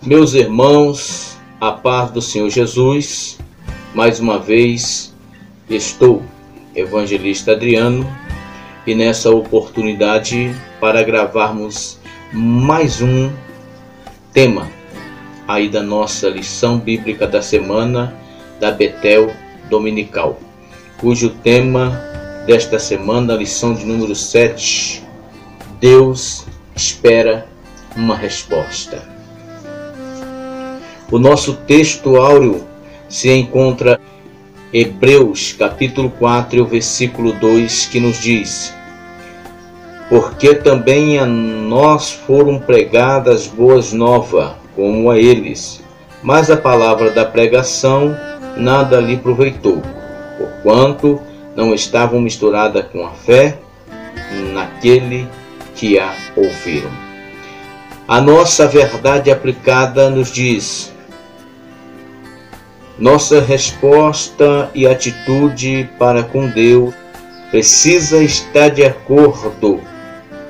Meus irmãos, a paz do Senhor Jesus, mais uma vez estou, Evangelista Adriano, e nessa oportunidade para gravarmos mais um tema aí da nossa lição bíblica da semana da Betel Dominical, cujo tema desta semana, a lição de número 7, Deus espera uma resposta. O nosso texto áureo se encontra em Hebreus capítulo 4, versículo 2, que nos diz: porque também a nós foram pregadas boas novas, como a eles, mas a palavra da pregação nada lhe proveitou, porquanto não estavam misturada com a fé naquele que a ouviram. A nossa verdade aplicada nos diz: nossa resposta e atitude para com Deus precisa estar de acordo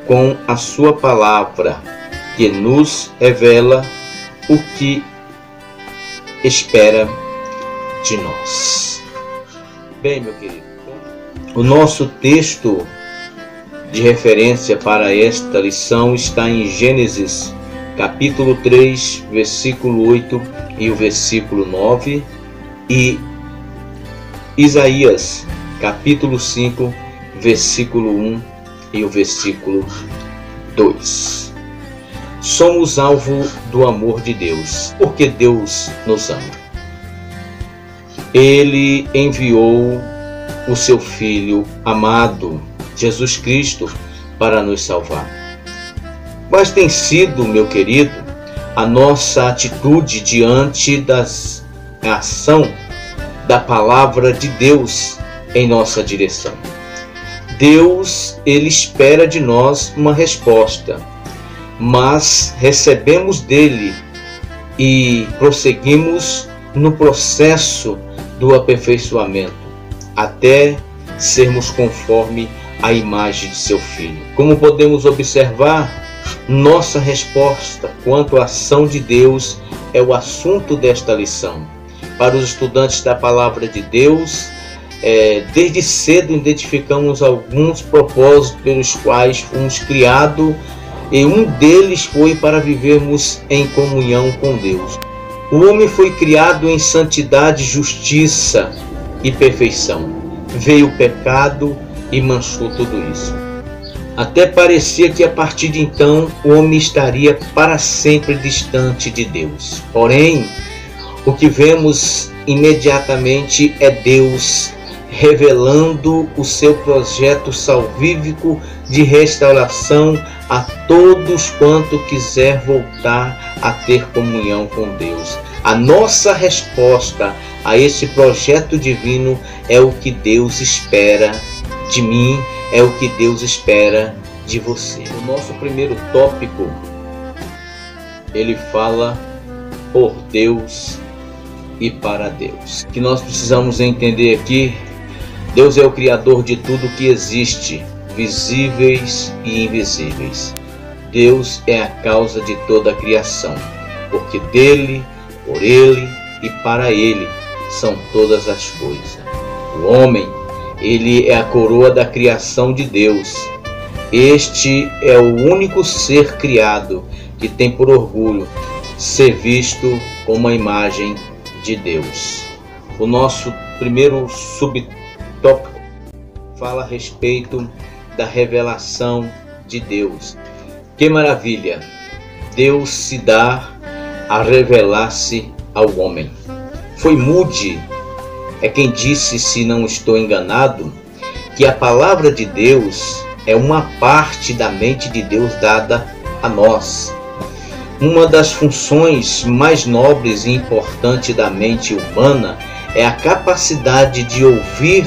com a sua palavra, que nos revela o que espera de nós. Bem, meu querido, o nosso texto de referência para esta lição está em Gênesis capítulo 3, versículo 8 e o versículo 9, e Isaías capítulo 5, versículo 1 e o versículo 2. Somos alvo do amor de Deus, porque Deus nos ama. Ele enviou o seu Filho amado, Jesus Cristo, para nos salvar. Mas tem sido, meu querido, a nossa atitude diante da ação da palavra de Deus em nossa direção. Deus, Ele espera de nós uma resposta, mas recebemos dele e prosseguimos no processo do aperfeiçoamento, até sermos conforme a imagem de seu Filho. Como podemos observar, nossa resposta quanto à ação de Deus é o assunto desta lição. Para os estudantes da palavra de Deus, desde cedo identificamos alguns propósitos pelos quais fomos criados, e um deles foi para vivermos em comunhão com Deus. O homem foi criado em santidade, justiça e perfeição. Veio o pecado e manchou tudo isso. Até parecia que a partir de então o homem estaria para sempre distante de Deus. Porém, o que vemos imediatamente é Deus revelando o seu projeto salvífico de restauração a todos quanto quiser voltar a ter comunhão com Deus. A nossa resposta a esse projeto divino é o que Deus espera de mim, é o que Deus espera de você. O nosso primeiro tópico, ele fala por Deus e para Deus. O que nós precisamos entender aqui: Deus é o Criador de tudo que existe, visíveis e invisíveis. Deus é a causa de toda a criação, porque dele, por ele e para ele são todas as coisas. O homem, ele é a coroa da criação de Deus. Este é o único ser criado que tem por orgulho ser visto como a imagem de Deus. O nosso primeiro subtópico fala a respeito da revelação de Deus. Que maravilha! Deus se dá a revelar-se ao homem. Foi Moody quem disse, se não estou enganado, que a palavra de Deus é uma parte da mente de Deus dada a nós. Uma das funções mais nobres e importantes da mente humana é a capacidade de ouvir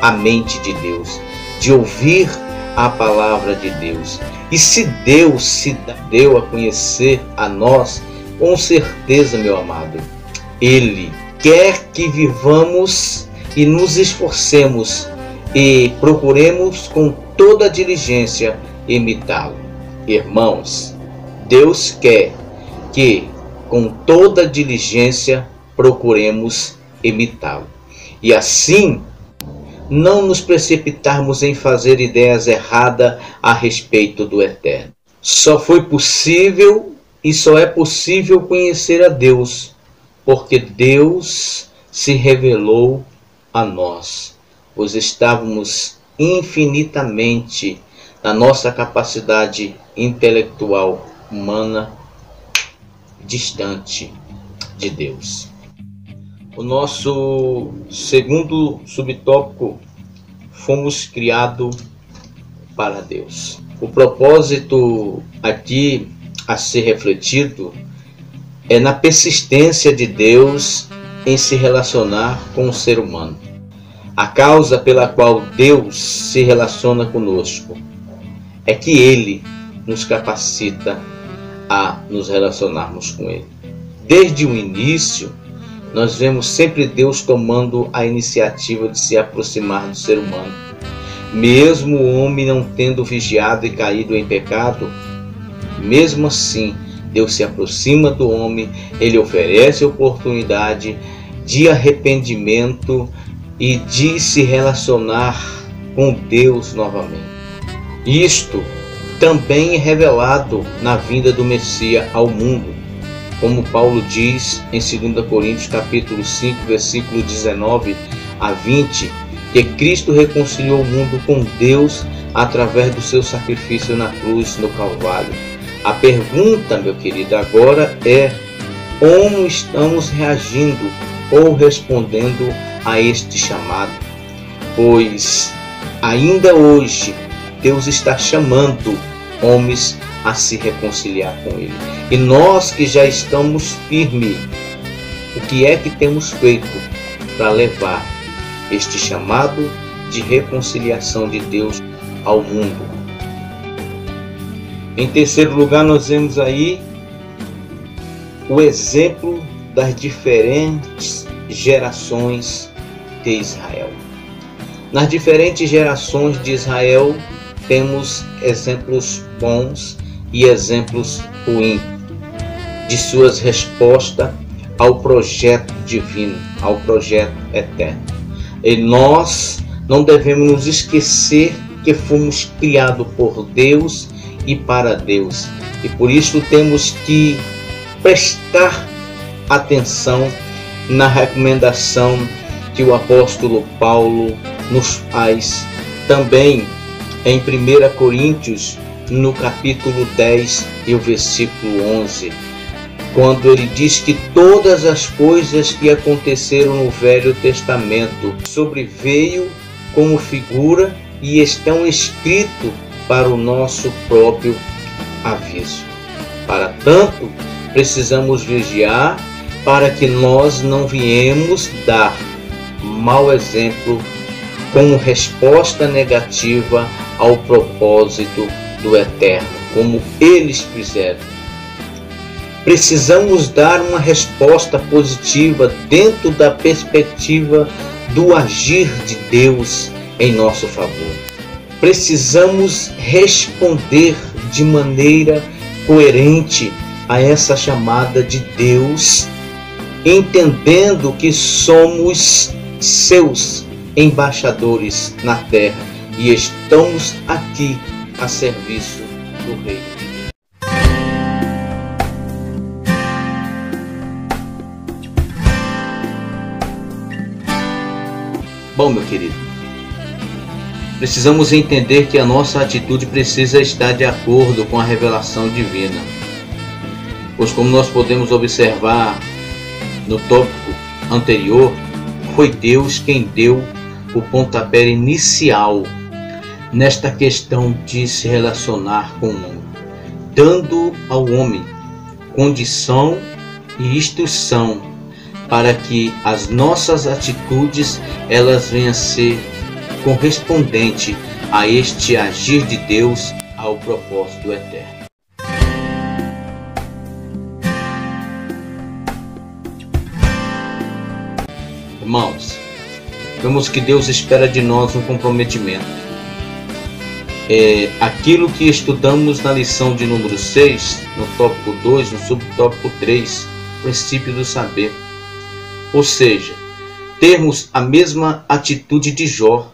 a mente de Deus, de ouvir a palavra de Deus. E se Deus se deu a conhecer a nós, com certeza, meu amado, Ele quer que vivamos e nos esforcemos e procuremos com toda a diligência imitá-lo. Irmãos, Deus quer que com toda diligência, procuremos imitá-lo. E assim, não nos precipitarmos em fazer ideias erradas a respeito do Eterno. Só foi possível e só é possível conhecer a Deus, porque Deus se revelou a nós, pois estávamos infinitamente na nossa capacidade intelectual humana distante de Deus. O nosso segundo subtópico: fomos criados para Deus. O propósito aqui a ser refletido é na persistência de Deus em se relacionar com o ser humano. A causa pela qual Deus se relaciona conosco é que Ele nos capacita a nos relacionarmos com Ele. Desde o início, nós vemos sempre Deus tomando a iniciativa de se aproximar do ser humano. Mesmo o homem não tendo vigiado e caído em pecado, mesmo assim, Deus se aproxima do homem, Ele oferece oportunidade de arrependimento e de se relacionar com Deus novamente. Isto também é revelado na vinda do Messias ao mundo, como Paulo diz em 2 Coríntios capítulo 5, versículo 19 a 20, que Cristo reconciliou o mundo com Deus através do seu sacrifício na cruz, no Calvário. A pergunta, meu querido, agora é: como estamos reagindo ou respondendo a este chamado? Pois ainda hoje Deus está chamando homens a se reconciliar com Ele. E nós que já estamos firmes, o que é que temos feito para levar este chamado de reconciliação de Deus ao mundo? Em terceiro lugar, nós vemos aí o exemplo das diferentes gerações de Israel. Nas diferentes gerações de Israel, temos exemplos bons e exemplos ruins de suas respostas ao projeto divino, ao projeto eterno. E nós não devemos nos esquecer que fomos criados por Deus e para Deus. E por isso temos que prestar atenção na recomendação que o apóstolo Paulo nos faz também em 1 Coríntios, no capítulo 10 e o versículo 11, quando ele diz que todas as coisas que aconteceram no Velho Testamento sobreveio como figura e estão escritos para o nosso próprio aviso. Para tanto, precisamos vigiar para que nós não viemos dar mau exemplo como resposta negativa ao propósito do Eterno, como eles fizeram. Precisamos dar uma resposta positiva dentro da perspectiva do agir de Deus em nosso favor. Precisamos responder de maneira coerente a essa chamada de Deus, entendendo que somos seus embaixadores na terra e estamos aqui a serviço do Rei. Bom, meu querido, precisamos entender que a nossa atitude precisa estar de acordo com a revelação divina. Pois, como nós podemos observar no tópico anterior, foi Deus quem deu o pontapé inicial nesta questão de se relacionar com o mundo, dando ao homem condição e instrução para que as nossas atitudes elas venham a ser correspondente a este agir de Deus, ao propósito eterno. Irmãos, vemos que Deus espera de nós um comprometimento. Aquilo que estudamos na lição de número 6, no tópico 2, no subtópico 3, princípio do saber. Ou seja, termos a mesma atitude de Jó,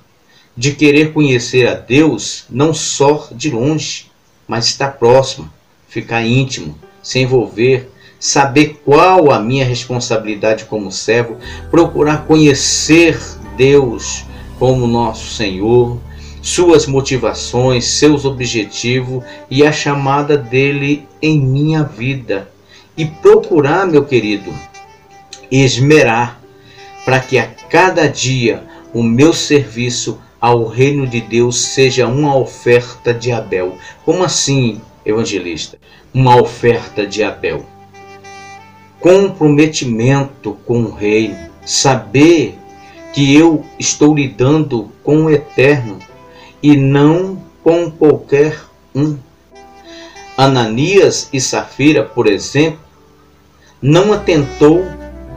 de querer conhecer a Deus não só de longe, mas estar próximo, ficar íntimo, se envolver, saber qual a minha responsabilidade como servo, procurar conhecer Deus como nosso Senhor, suas motivações, seus objetivos e a chamada dele em minha vida. E procurar, meu querido, esmerar para que a cada dia o meu serviço ao reino de Deus seja uma oferta de Abel. Como assim, evangelista? Uma oferta de Abel. Comprometimento com o reino, saber que eu estou lidando com o eterno e não com qualquer um. Ananias e Safira, por exemplo, não atentou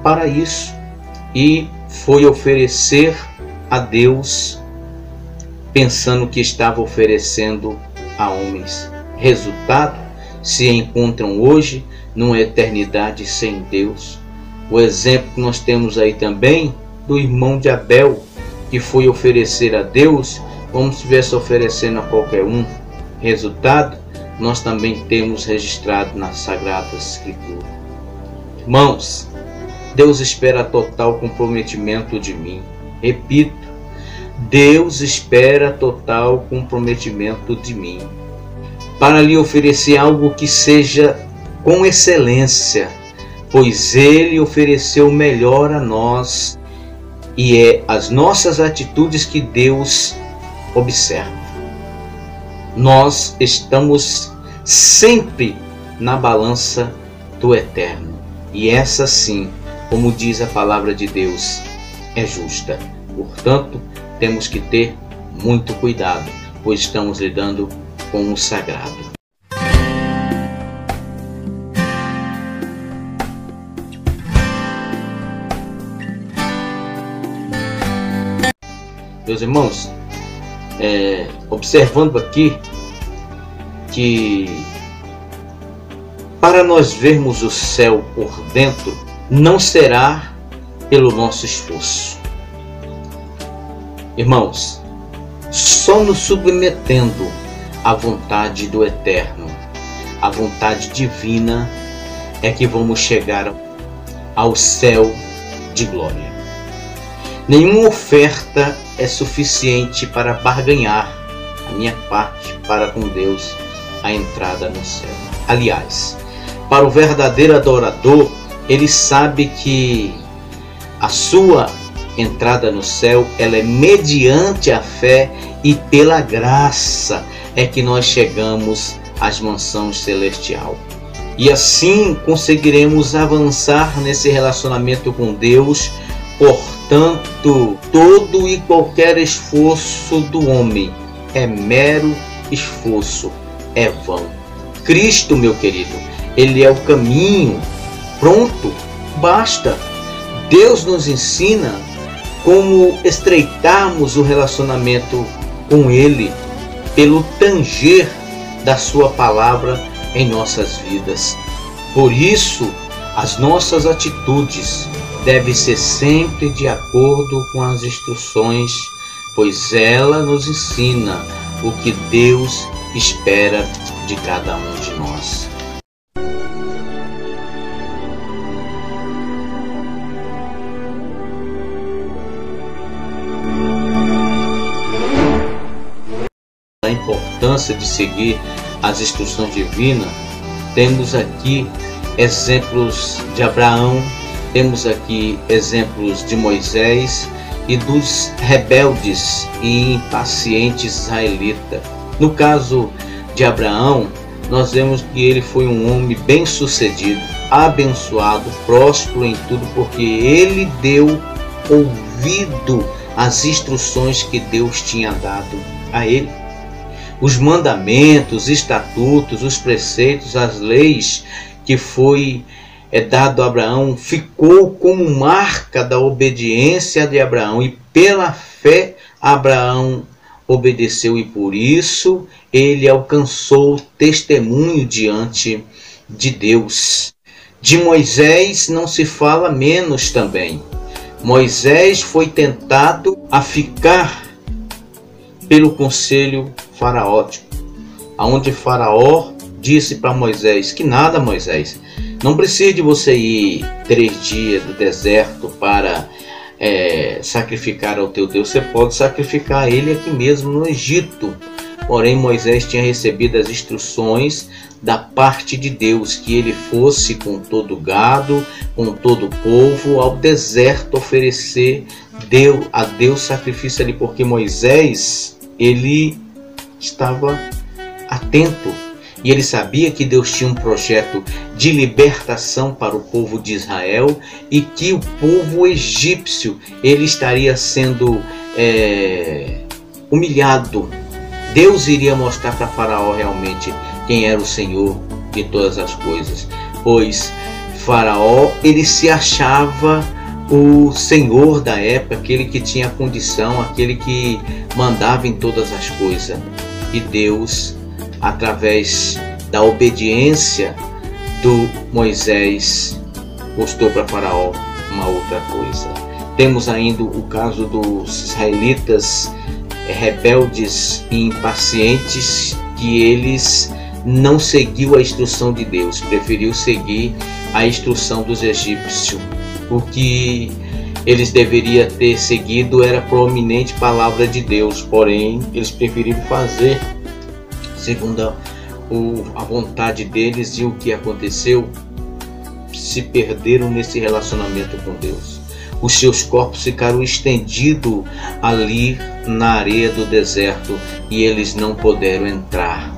para isso e foi oferecer a Deus pensando que estava oferecendo a homens. Resultado, se encontram hoje numa eternidade sem Deus. O exemplo que nós temos aí também do irmão de Abel, que foi oferecer a Deus como se estivesse oferecendo a qualquer um. Resultado, nós também temos registrado nas Sagradas Escrituras. Irmãos, Deus espera total comprometimento de mim. Repito, Deus espera total comprometimento de mim, para lhe oferecer algo que seja com excelência, pois Ele ofereceu o melhor a nós, e é as nossas atitudes que Deus observa. Nós estamos sempre na balança do eterno, e essa sim, como diz a palavra de Deus, é justa. Portanto, temos que ter muito cuidado, pois estamos lidando com o sagrado. Meus irmãos, observando aqui que para nós vermos o céu por dentro, não será pelo nosso esforço. Irmãos, só nos submetendo à vontade do Eterno, à vontade divina, é que vamos chegar ao céu de glória. Nenhuma oferta é suficiente para barganhar a minha parte para com Deus a entrada no céu. Aliás, para o verdadeiro adorador, ele sabe que a sua entrada no céu, ela é mediante a fé e pela graça é que nós chegamos às mansões celestial. E assim conseguiremos avançar nesse relacionamento com Deus. Portanto, todo e qualquer esforço do homem é mero esforço, é vão. Cristo, meu querido, Ele é o caminho. Pronto, basta. Deus nos ensina como estreitarmos o relacionamento com Ele pelo tanger da sua palavra em nossas vidas. Por isso, as nossas atitudes devem ser sempre de acordo com as instruções, pois ela nos ensina o que Deus espera de cada um de nós. A importância de seguir as instruções divinas, temos aqui exemplos de Abraão, temos aqui exemplos de Moisés e dos rebeldes e impacientes israelitas. No caso de Abraão, nós vemos que ele foi um homem bem-sucedido, abençoado, próspero em tudo, porque ele deu ouvido às instruções que Deus tinha dado a ele. Os mandamentos, estatutos, os preceitos, as leis que foi dado a Abraão, ficou como marca da obediência de Abraão, e pela fé Abraão obedeceu, e por isso ele alcançou testemunho diante de Deus. De Moisés não se fala menos também. Moisés foi tentado a ficar pelo conselho faraótico, aonde Faraó disse para Moisés que nada, Moisés, não precisa de você ir 3 dias do deserto para sacrificar ao teu Deus, você pode sacrificar ele aqui mesmo no Egito. Porém, Moisés tinha recebido as instruções da parte de Deus, que ele fosse com todo o gado, com todo o povo, ao deserto oferecer a Deus sacrifício ali, porque Moisés, ele estava atento e ele sabia que Deus tinha um projeto de libertação para o povo de Israel e que o povo egípcio ele estaria sendo humilhado. Deus iria mostrar para Faraó realmente quem era o Senhor de todas as coisas, pois Faraó ele se achava o Senhor da época, aquele que tinha condição, aquele que mandava em todas as coisas. E Deus, através da obediência do Moisés, mostrou para Faraó uma outra coisa. Temos ainda o caso dos israelitas rebeldes e impacientes, que eles não seguiu a instrução de Deus, preferiu seguir a instrução dos egípcios. O que eles deveriam ter seguido era a proeminente palavra de Deus, porém eles preferiram fazer segundo a vontade deles, e o que aconteceu? Se perderam nesse relacionamento com Deus. Os seus corpos ficaram estendidos ali na areia do deserto e eles não puderam entrar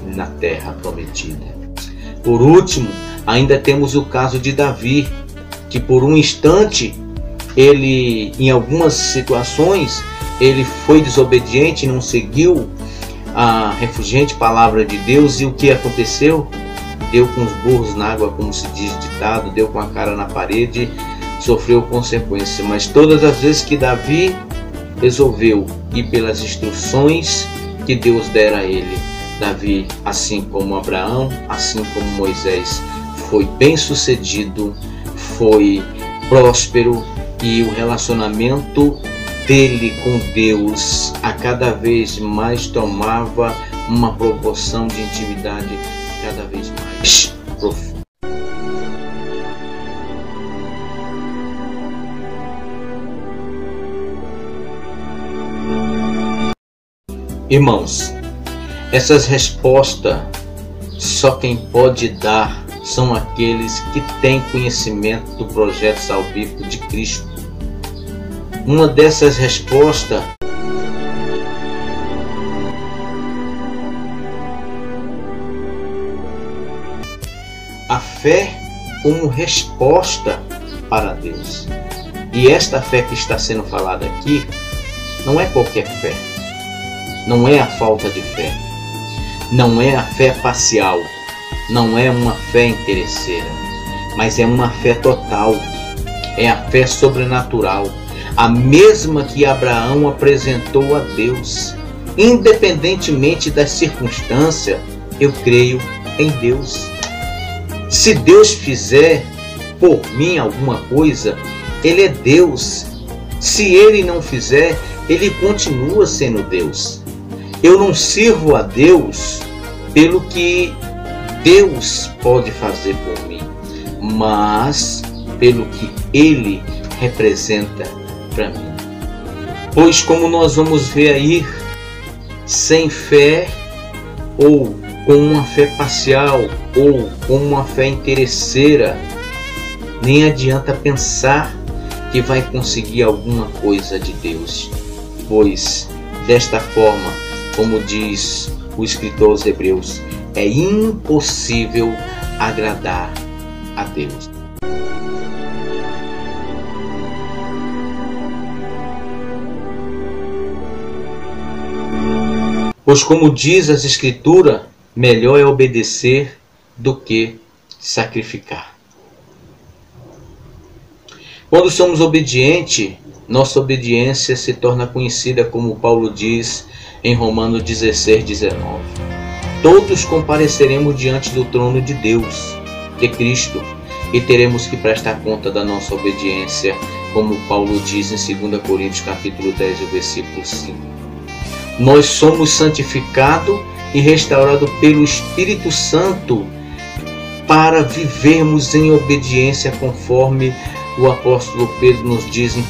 na terra prometida. Por último, ainda temos o caso de Davi, que por um instante, ele, em algumas situações, ele foi desobediente, não seguiu a refugente palavra de Deus, e o que aconteceu? Deu com os burros na água, como se diz ditado, deu com a cara na parede, sofreu consequências. Mas todas as vezes que Davi resolveu ir pelas instruções que Deus dera a ele, Davi, assim como Abraão, assim como Moisés, foi bem sucedido, foi próspero, e o relacionamento dele com Deus a cada vez mais tomava uma proporção de intimidade cada vez mais profunda. Irmãos, essas respostas só quem pode dar são aqueles que têm conhecimento do projeto salvífico de Cristo. Uma dessas respostas a fé como resposta para Deus. E esta fé que está sendo falada aqui não é qualquer fé. Não é a falta de fé, não é a fé parcial, não é uma fé interesseira, mas é uma fé total, é a fé sobrenatural, a mesma que Abraão apresentou a Deus. Independentemente das circunstâncias, eu creio em Deus. Se Deus fizer por mim alguma coisa, Ele é Deus. Se Ele não fizer, Ele continua sendo Deus. Eu não sirvo a Deus pelo que Deus pode fazer por mim, mas pelo que Ele representa para mim. Pois, como nós vamos ver aí, sem fé, ou com uma fé parcial, ou com uma fé interesseira, nem adianta pensar que vai conseguir alguma coisa de Deus. Pois, desta forma, como diz o escritor aos Hebreus, é impossível agradar a Deus. Pois, como diz as Escrituras, melhor é obedecer do que sacrificar. Quando somos obedientes, nossa obediência se torna conhecida, como Paulo diz em Romanos 16:19. Todos compareceremos diante do trono de Deus, de Cristo, e teremos que prestar conta da nossa obediência, como Paulo diz em 2 Coríntios capítulo 10, versículo 5. Nós somos santificados e restaurados pelo Espírito Santo para vivermos em obediência, conforme o apóstolo Pedro nos diz em 1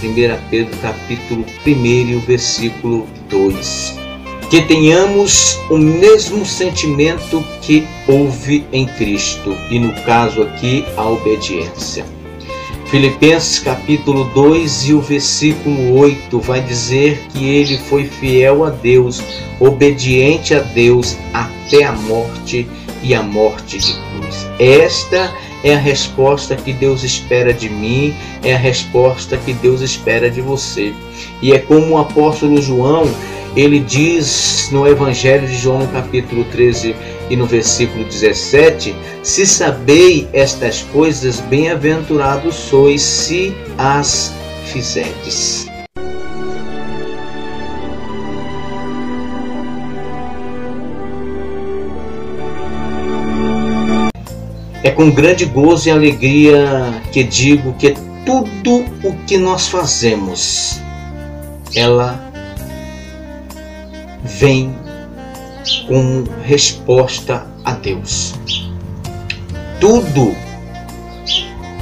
Pedro capítulo 1, versículo 2. Que tenhamos o mesmo sentimento que houve em Cristo, e no caso aqui, a obediência. Filipenses capítulo 2 e o versículo 8 vai dizer que ele foi fiel a Deus, obediente a Deus até a morte, e a morte de cruz. Esta é a resposta que Deus espera de mim, é a resposta que Deus espera de você. E é como o apóstolo João, ele diz no Evangelho de João, no capítulo 13 e no versículo 17, se sabei estas coisas, bem-aventurados sois se as fizerdes. É com grande gozo e alegria que digo que tudo o que nós fazemos, ela vem como resposta a Deus. Tudo,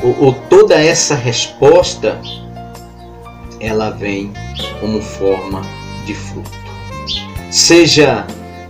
ou toda essa resposta, ela vem como forma de fruto. Seja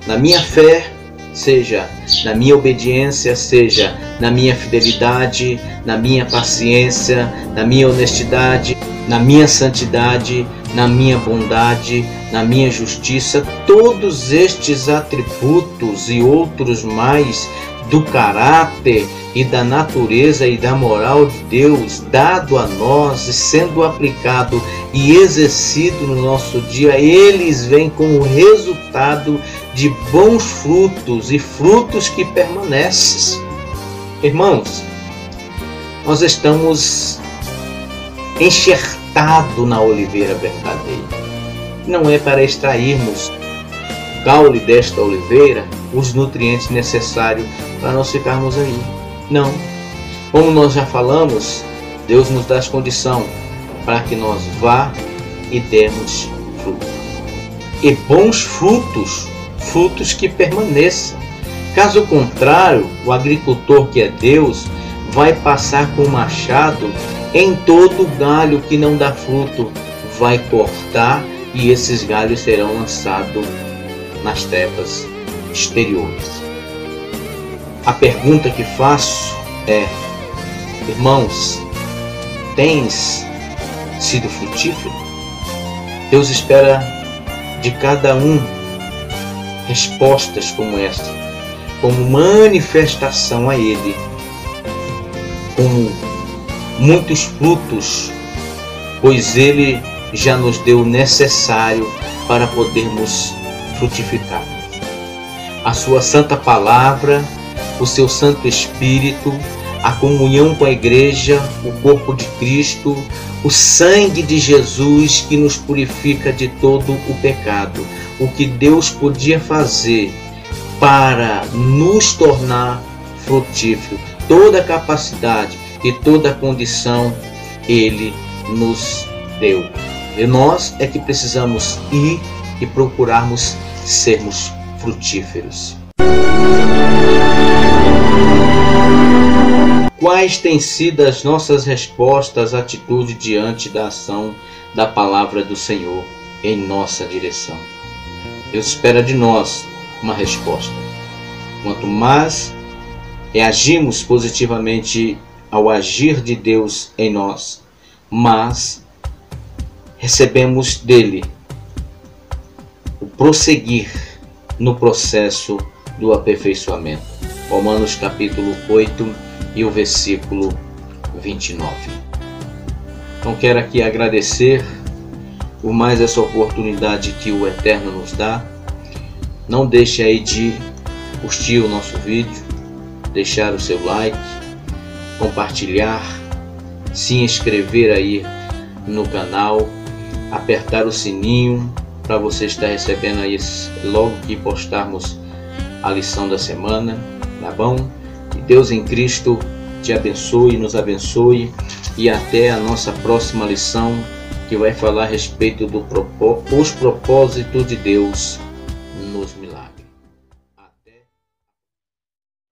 na minha fé, seja na minha obediência, seja na minha fidelidade, na minha paciência, na minha honestidade, na minha santidade, na minha bondade, na minha justiça, todos estes atributos e outros mais do caráter e da natureza e da moral de Deus, dado a nós e sendo aplicado e exercido no nosso dia, eles vêm como resultado de bons frutos e frutos que permanecem. Irmãos, nós estamos enxertados na oliveira verdadeira. Não é para extrairmos do caule desta oliveira os nutrientes necessários para nós ficarmos aí. Não. Como nós já falamos, Deus nos dá as condições para que nós vá e demos fruto. E bons frutos, frutos que permaneçam. Caso contrário, o agricultor que é Deus vai passar com o machado em todo galho que não dá fruto, vai cortar e esses galhos serão lançados nas trevas exteriores. A pergunta que faço é: irmãos, tens sido frutífero? Deus espera de cada um respostas como esta, como manifestação a Ele, como muitos frutos, pois Ele já nos deu o necessário para podermos frutificar. A sua santa palavra, o seu Santo Espírito, a comunhão com a igreja, o corpo de Cristo, o sangue de Jesus que nos purifica de todo o pecado. O que Deus podia fazer para nos tornar frutíferos, toda a capacidade e toda a condição Ele nos deu. E nós é que precisamos ir e procurarmos sermos frutíferos. Quais têm sido as nossas respostas, atitude diante da ação da palavra do Senhor em nossa direção? Deus espera de nós uma resposta. Quanto mais reagimos positivamente ao agir de Deus em nós, mas recebemos dele o prosseguir no processo do aperfeiçoamento. Romanos capítulo 8 e o versículo 29. Então quero aqui agradecer por mais essa oportunidade que o Eterno nos dá. Não deixe aí de curtir o nosso vídeo, deixar o seu like, compartilhar, se inscrever aí no canal, apertar o sininho para você estar recebendo aí logo que postarmos a lição da semana, tá bom? Que Deus em Cristo te abençoe, nos abençoe e até a nossa próxima lição, que vai falar a respeito dos propósitos de Deus